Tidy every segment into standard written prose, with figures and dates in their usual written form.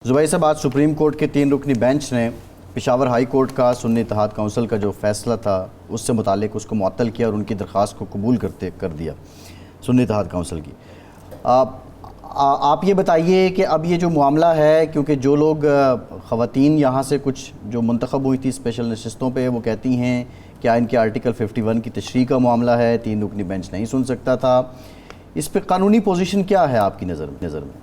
ज़ुबैर साहब, आज supreme court के 3 रुकनी बेंच ने पेशावर हाई कोर्ट का सुन्नी इत्तेहाद काउंसिल का जो फैसला था उससे मुतालिक उसको मुअत्तल किया और उनकी दरख्वास्त को कबूल कर दिया सुन्नी इत्तेहाद काउंसिल की। आप ये बताइए कि अब ये जो मामला है, क्योंकि जो लोग ख़वातीन यहाँ से कुछ जो मुंतखब हुई थी स्पेशल नशिस्तों पे, वो कहती हैं क्या इनके आर्टिकल 51 की तशरीह का मामला है, 3 रुकनी बेंच नहीं सुन सकता था। इस पर कानूनी पोजीशन क्या है आपकी नज़र में?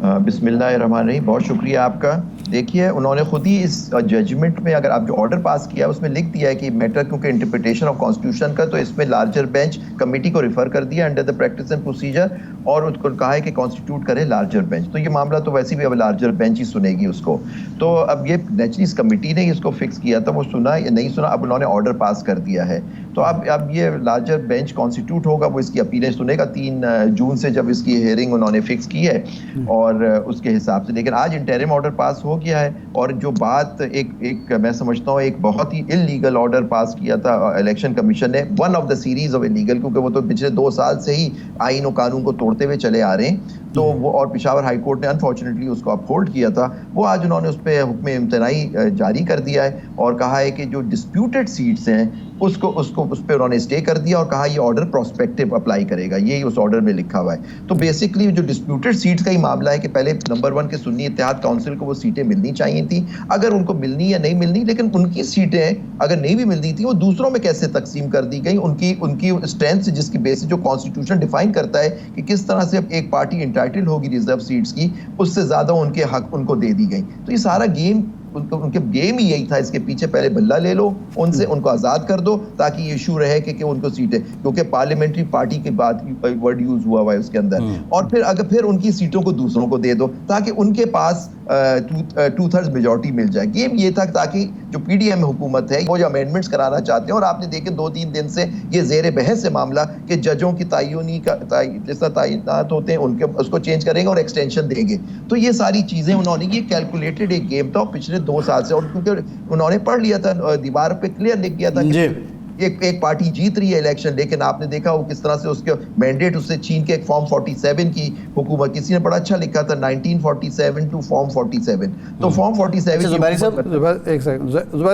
बिस्मिल्लाहिर्रहमानिर्रहीम। बहुत शुक्रिया आपका। देखिए, उन्होंने खुद ही इस जजमेंट में, अगर आप जो ऑर्डर पास किया उसमें लिख दिया है कि मैटर क्योंकि इंटरप्रिटेशन ऑफ कॉन्स्टिट्यूशन का, तो इसमें लार्जर बेंच कमेटी को रेफर कर दिया under the practice and procedure, और उसको कहा है कि कॉन्स्टिट्यूट करे लार्जर बेंच। तो ये मामला तो वैसे भी अब लार्जर बेंच ही सुनेगी उसको। तो अब ये नेचुरली इस कमेटी ने इसको फिक्स किया था, वो सुना या नहीं सुना, अब उन्होंने ऑर्डर पास कर दिया है। तो अब ये लार्जर बेंच कॉन्स्टिट्यूट होगा, वो इसकी अपीलें सुनेगा 3 जून से, जब इसकी हेयरिंग उन्होंने फिक्स की है और उसके हिसाब से। लेकिन आज इंटरिम ऑर्डर पास हो गया है, और जो बात एक मैं समझता हूँ एक बहुत ही इलीगल ऑर्डर पास किया था इलेक्शन कमीशन ने, one of the series of illegal, क्योंकि वो तो पिछले 2 साल से ही आईन और कानून को तोड़ते हुए चले आ रहे हैं। तो वो, और पेशावर हाई कोर्ट ने अनफॉर्चुनेटली उसको अपहोल्ड किया था, वो आज उन्होंने उस पर हुक्म इम्तनाई जारी कर दिया है और कहा है कि जो डिस्प्यूटेड सीट्स हैं उस पर उन्होंने स्टे कर दिया और कहा ये ऑर्डर प्रोस्पेक्टिव अप्लाई करेगा। यही उस ऑर्डर में लिखा हुआ है। तो बेसिकली जो डिस्प्यूटेड सीट्स का ही मामला है कि पहले नंबर 1 के सुन्नी इत्तेहाद काउंसिल को वो सीटें मिलनी चाहिए थी, अगर उनको मिलनी या नहीं मिलनी, लेकिन उनकी सीटें अगर नहीं भी मिलती थी वो दूसरों में कैसे तकसीम कर दी गई, उनकी स्ट्रेंथ जिसकी बेसिस जो कॉन्स्टिट्यूशन डिफाइन करता है कि किस तरह से एक पार्टी इंटाइटल होगी रिजर्व सीट्स की, उससे ज्यादा उनके हक उनको दे दी गई। तो ये सारा गेम उनके गेम ही यही था। इसके पीछे पहले बल्ला ले लो उनसे, उनको आजाद कर दो ताकि ये इशू रहे कि उनको सीटें, क्योंकि पार्लियामेंट्री पार्टी के बाद वर्ड यूज हुआ है उसके अंदर, और फिर उनकी सीटों को दूसरों को दे दो ताकि उनके पास 2/3 मेजॉरिटी मिल जाए। गेम ये था ताकि जो पीडीएम हुकूमत है वो जो अमेंडमेंट्स कराना चाहते हैं, और आपने देखे 2-3 दिन से ये जेर बहस है मामला कि जजों की तैनात होते हैं उनके उसको चेंज करेंगे और एक्सटेंशन देंगे। तो ये सारी चीजें उन्होंने, ये कैलकुलेटेड एक गेम था पिछले 2 साल से, और क्योंकि उन्होंने पढ़ लिया था, दीवार पे क्लियर लिख गया था कि एक पार्टी जीत रही है इलेक्शन, लेकिन आपने देखा वो किस तरह से उसके मैंडेट उससे छीन के एक फॉर्म 47 की हुकूमत, किसी ने बड़ा अच्छा लिखा था 1947 टू फॉर्म 47। तो फॉर्म 47 ज़ुबैर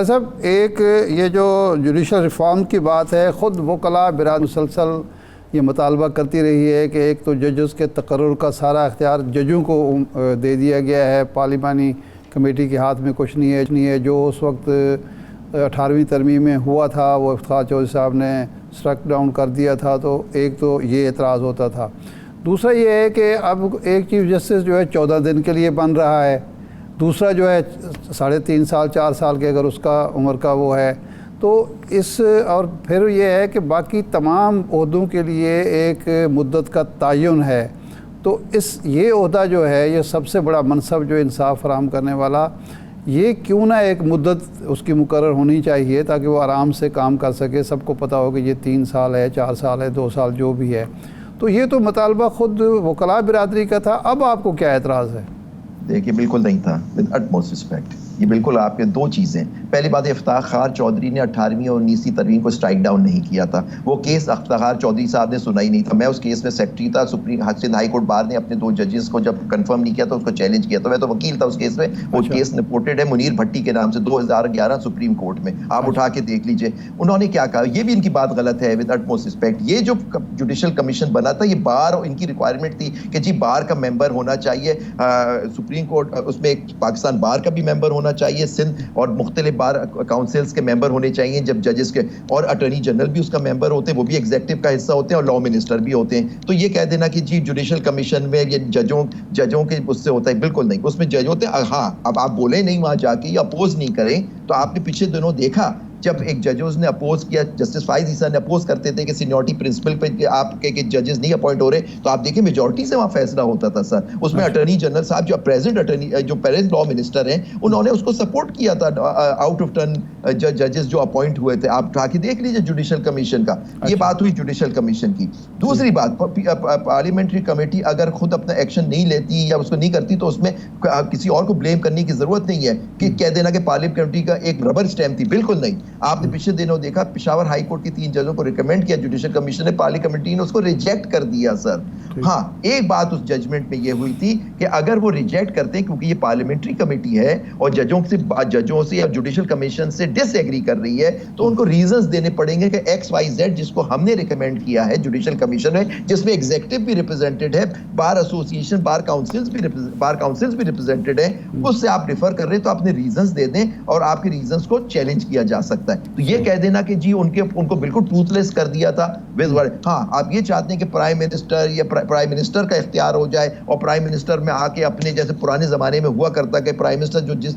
साहब, एक ये जो जुडिशल रिफॉर्म की बात है, ख़ुद वकला बिराद मुसलसल ये मुतालबा करती रही है कि एक तो जजेस के तकर्रुर का सारा इख्तियार जजों को दे दिया गया है, पार्लिमानी कमेटी के हाथ में कुछ नहीं है। जो उस वक्त 18वीं तरमीम में हुआ था वो इफ्तिखार चौधरी साहब ने स्ट्रक डाउन कर दिया था। तो एक तो ये एतराज़ होता था। दूसरा ये है कि अब एक चीफ जस्टिस जो है 14 दिन के लिए बन रहा है, दूसरा जो है 3.5 साल 4 साल के अगर उसका उम्र का वो है, तो और फिर ये है कि बाकी तमाम ओहदों के लिए एक मुद्दत का तयन है। तो ये ओहदा जो है, ये सबसे बड़ा मनसब जो इंसाफ फराहम करने वाला, ये क्यों ना एक मुद्दत उसकी मुकर्रर होनी चाहिए ताकि वो आराम से काम कर सके। सबको पता हो कि ये 3 साल है, 4 साल है, 2 साल जो भी है। तो ये तो मुतालबा खुद वकला बिरादरी का था। अब आपको क्या एतराज़ है? देखिए, बिल्कुल नहीं था, विद अटमोस्ट रिस्पेक्ट। ये बिल्कुल आपके 2 चीज़ें। पहली बात, इफ्तिखार चौधरी ने 18वीं और 19वीं तरमीम को स्ट्राइक डाउन नहीं किया था। वो केस इफ्तिखार चौधरी साहब ने सुना ही नहीं था। मैं उस केस में सेक्रेटरी था। Supreme Sindh high court bar ने अपने 2 जजेस को जब कंफर्म नहीं किया तो उसको चैलेंज किया। तो मैं तो वकील था उस केस में। वो केस रिपोर्टेड है मुनीर भट्टी के नाम से 2011 सुप्रीम कोर्ट में, आप उठा के देख लीजिए। उन्होंने क्या कहा, ये भी इनकी बात गलत है, विद अटमोस्ट रिस्पेक्ट। ये जो जुडिशल कमीशन बना था, ये बार इनकी रिक्वायरमेंट थी कि जी बार का मेंबर होना चाहिए, सुप्रीम कोर्ट उसमें एक पाकिस्तान बार का भी मेंबर होना चाहिए, सिंध और मुख्तलिफ बार काउंसिल्स के मेंबर होने चाहिए जब जजेस के, और अटॉर्नी जनरल भी उसका मेंबर होते हैं, वो भी एग्जीक्यूटिव का हिस्सा होते हैं, और लॉ मिनिस्टर भी होते हैं। तो ये कह देना कि जी जुडिशल कमीशन में ये जजों के उससे होता है, बिल्कुल नहीं। उसमें जज होते हैं। हाँ, अब आप बोले नहीं वहां जाके या अपोज नहीं करें, तो आपने पिछले दिनों देखा जब एक जजेस ने अपोज किया, जस्टिस फाइज ईसा ने अपोज करते थे कि सीनियरिटी प्रिंसिपल पे आपके जजेस नहीं अपॉइंट हो रहे, तो आप देखिए मेजॉरिटी से वहां फैसला होता था सर। उसमें अटॉर्नी जनरल साहब जो प्रेजेंट लॉ मिनिस्टर हैं, उन्होंने उसको सपोर्ट किया था। आउट ऑफ टर्न जजेस जो अपॉइंट हुए थे, आप उठा के देख लीजिए जुडिशल कमीशन का। ये बात हुई जुडिशल कमीशन की। दूसरी बात, पार्लियामेंट्री कमेटी अगर खुद अपना एक्शन नहीं लेती या उसको नहीं करती, तो उसमें किसी और को ब्लेम करने की जरूरत नहीं है कि कह देना कि पार्लियामेंट्री कमेटी का एक रबर स्टैम्प थी। बिल्कुल नहीं। आपने पिछले दिनों देखा पिशावर हाई कोर्ट के 3 जजों को रिकमेंड किया जुडिशल कमीशन ने, पार्लियामेंट कमेटी ने उसको रिजेक्ट कर दिया सर। हाँ, एक बात उस जजमेंट में ये हुई थी कि अगर वो रिजेक्ट करते हैं, क्योंकि ये पार्लियामेंट्री कमेटी है और जजों से या जुडिशल कमीशन से डिसएग्री कर रही है, तो उनको रीजंस देने पड़ेंगे कि XYZ जिसको हमने रिकमेंड किया है जुडिशल कमीशन में, जिसमें एग्जीक्यूटिव भी रिप्रेजेंटेड है, बार एसोसिएशन, बार काउंसिल्स भी रिप्रेजेंटेड है, उससे आप डिफर कर रहे हैं तो अपने रीजंस दे दें और आपके रीजंस को चैलेंज किया जा सकता है। तो ये कह देना कि जी उनको बिल्कुल टूथलेस कर दिया था। हाँ, आप ये चाहते हैं कि प्राइम मिनिस्टर का इख्तियार हो जाए और प्राइम मिनिस्टर में आके अपने, जैसे पुराने जमाने में हुआ करता कि प्राइम मिनिस्टर जो जिस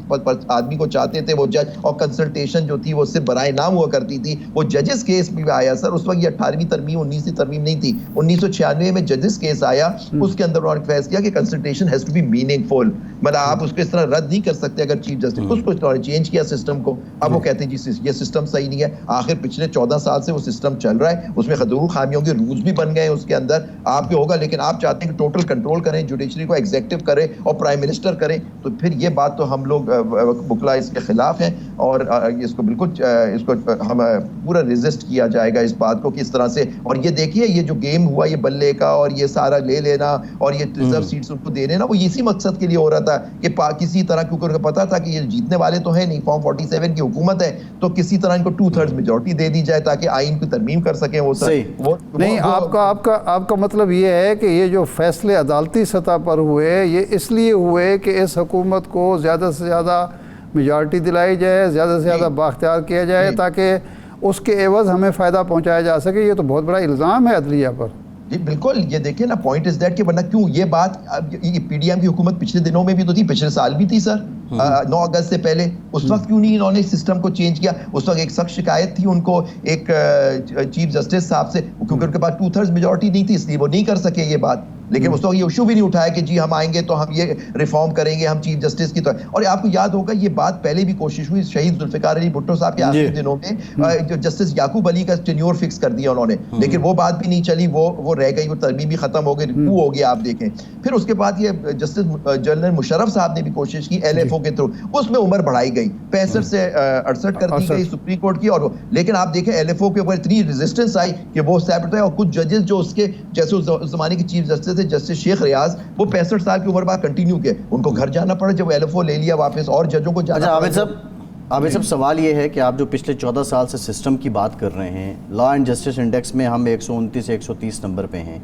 आदमी को चाहते थे वो जज, और कंसल्टेशन जो थी वो सिर्फ बराए नाम हुआ करती थी। वो जजेस केस भी आया सर, उस वक्त ये 18वीं तरमीम 19वीं तरमीम नहीं थी, 1996 में जजेस केस आया, उसके अंदर उन्होंने फैसला किया कि consultation has to be meaningful, मतलब आप उसको इस तरह रद्द नहीं कर सकते अगर चीफ जस्टिस, उसको चेंज किया सिस्टम को। अब वो कहते हैं जी ये सिस्टम सही नहीं है। आखिर पिछले 14 साल से वो सिस्टम चल रहा है, उसमें खदूर खामियों के रूल्स भी बन गए उसके अंदर, आपके होगा, लेकिन आप चाहते हैं कि टोटल कंट्रोल करें, जुडिशरी को एग्जीक्यूटिव करें और प्राइम मिनिस्टर करें, तो फिर ये बात तो हम लोग बुकला इसके खिलाफ हैं और इसको बिल्कुल इसको हम पूरा रेजिस्ट किया जाएगा इस बात को किस तरह से। और ये देखिए ये जो गेम हुआ ये बल्ले का और ये सारा ले लेना और ये रिजर्व सीट्स उनको दे देना, वो इसी मकसद के लिए हो रहा था कि किसी तरह, क्योंकि उनको पता था कि ये जीतने वाले तो है नहीं, फॉर्म 47 की हुकूमत है, तो किसी तरह इनको 2/3 मेजॉरिटी दे दी जाए ताकि आइन की तरमीम कर सकें वो सर। नहीं, आपका मतलब ये है कि ये जो फैसले अदालती सतह पर हुए ये इसलिए हुए कि इस हुकूमत को ज़्यादा से ज़्यादा मेजॉरिटी दिलाई जाए, ज़्यादा से ज़्यादा बाख्तियार किया जाए ताकि उसके एवज़ हमें फ़ायदा पहुंचाया जा सके। ये तो बहुत बड़ा इल्ज़ाम है अदलिया पर। जी बिल्कुल, ये देखिए ना, पॉइंट इज दैट कि वरना क्यों ये बात, ये PDM की हुकूमत पिछले दिनों में भी तो थी, पिछले साल भी थी सर, 9 अगस्त से पहले। उस वक्त क्यों नहीं इन्होंने सिस्टम को चेंज किया? उस वक्त एक सख्त शिकायत थी उनको एक चीफ जस्टिस साहब से, क्योंकि उनके पास 2/3 मेजॉरिटी नहीं थी, इसलिए वो नहीं कर सके ये बात। लेकिन उस वक्त ये इशू भी नहीं उठाया कि जी हम आएंगे तो हम ये रिफॉर्म करेंगे, हम चीफ जस्टिस की तरह। और आपको याद होगा ये बात पहले भी कोशिश हुई शहीद जुल्फिकार अली भुट्टो साहब के आखिरी दिनों में, जो जस्टिस याकूब अली का टेन्योर फिक्स कर दिया उन्होंने, लेकिन वो बात भी नहीं चली, वो रह गई, वो तरमीम भी खत्म हो गई, कू हो गया आप देखें। फिर उसके बाद ये जस्टिस जनरल मुशर्रफ साहब ने भी कोशिश की LFO के थ्रू, उसमें उम्र बढ़ाई गई, 65 से 68 कर दी गई सुप्रीम कोर्ट की। और लेकिन आप देखें LFO के ऊपर इतनी रेजिस्टेंस आई कि वो एक्सेप्ट है, और कुछ जजेस जो उसके जैसे उस जमाने के चीफ जस्टिस थे जस्टिस शेख रियाज, वो 65 साल की उम्र बाद कंटिन्यू किए, उनको घर जाना पड़ा जब LFO ले लिया वापस, और जजों को जाना। आबिद साहब सवाल ये है कि आप जो पिछले 14 साल से सिस्टम की बात कर रहे हैं, लॉ एंड जस्टिस इंडेक्स में हम 129 से 130 नंबर पे हैं,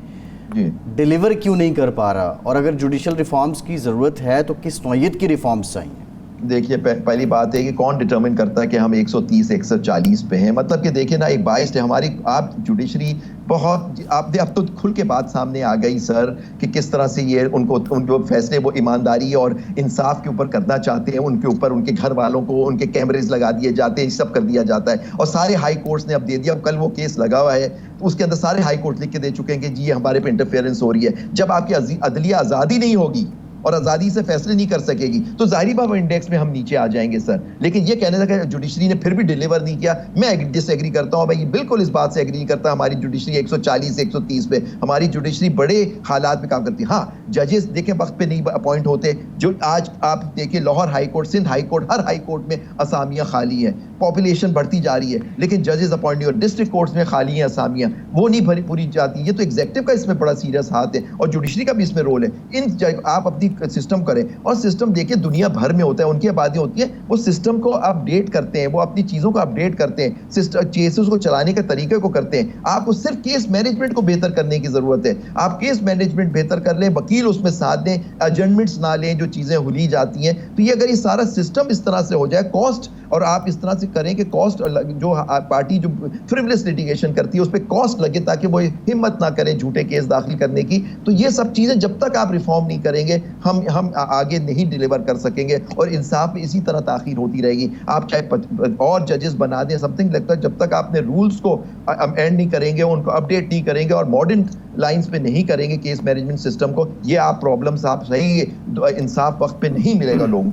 डिलीवर क्यों नहीं कर पा रहा? और अगर जुडिशल रिफॉर्म्स की ज़रूरत है तो किस नौयत की रिफॉर्म्स चाहिए? देखिए पहली बात है कि कौन डिटरमिन करता है कि हम 130 140 पे हैं? मतलब कि देखिए ना, एक बाइस्ड है हमारी आप जुडिशरी बहुत, आप अब तो खुल के बात सामने आ गई सर कि किस तरह से ये उनको फैसले वो ईमानदारी और इंसाफ के ऊपर करना चाहते हैं, उनके ऊपर उनके घर वालों को उनके कैमरेज लगा दिए जाते हैं, सब कर दिया जाता है। और सारे हाई कोर्ट्स ने अब दे दिया, कल वो केस लगा हुआ है उसके अंदर सारे हाई कोर्ट लिख के दे चुके हैं कि जी ये हमारे पे इंटरफेरेंस हो रही है। जब आपकी अदलिया आज़ादी नहीं होगी और आज़ादी से फैसले नहीं कर सकेगी तो जाहिर बात इंडेक्स में हम नीचे आ जाएंगे सर। लेकिन ये कहने लगा जुडिशरी ने फिर भी डिलीवर नहीं किया, मैं डिसएग्री करता हूँ, मैं बिल्कुल इस बात से एग्री नहीं करता। हमारी जुडिशरी 140 से 130 पे, हमारी जुडिशरी बड़े हालात में काम करती है। हाँ, जजेस देखें वक्त पे नहीं अपॉइंट होते, जो आज आप देखिए Lahore high court, Sindh high court, हर हाई कोर्ट में असामियाँ खाली हैं, पॉपुलेशन बढ़ती जा रही है, लेकिन जजेस अपॉइंट नहीं हो। डिस्ट्रिक्ट कोर्ट्स में खाली हैं असामियाँ, वो नहीं पूरी जाती। ये तो एग्जीक्यूटिव का इसमें बड़ा सीरियस हाथ है और जुडिशरी का भी इसमें रोल है। इन आप अपनी सिस्टम करें, और सिस्टम देखिए दुनिया भर में होता है, उनकी आबादी होती है, वो सिस्टम को अपडेट करते हैं, वो अपनी चीज़ों को अपडेट करते हैं, सिस्टम केसेस को चलाने के तरीके को करते हैं। आपको सिर्फ केस मैनेजमेंट को बेहतर करने की ज़रूरत है। आप केस मैनेजमेंट बेहतर कर लें, वकील उसमें साथ दें, एडजमेंट्स ना लें जो चीज़ें हुली जाती हैं, तो ये अगर ये सारा सिस्टम इस तरह से हो जाए, कॉस्ट, और आप इस तरह से करें कि कॉस्ट जो पार्टी जो फ्रिवलेस लिटिगेशन करती है उस पर कॉस्ट लगे ताकि वो हिम्मत ना करें झूठे केस दाखिल करने की, तो ये सब चीज़ें जब तक आप रिफॉर्म नहीं करेंगे हम आगे नहीं डिलीवर कर सकेंगे और इंसाफ में इसी तरह ताखीर होती रहेगी। आप चाहे और जजेस बना दें, समथिंग लगता है, जब तक आपने रूल्स को एंड नहीं करेंगे, उनको अपडेट नहीं करेंगे और मॉडर्न लाइंस पे नहीं करेंगे केस मैनेजमेंट सिस्टम को, ये आप प्रॉब्लम्स आप सही इंसाफ वक्त पे नहीं मिलेगा लोगों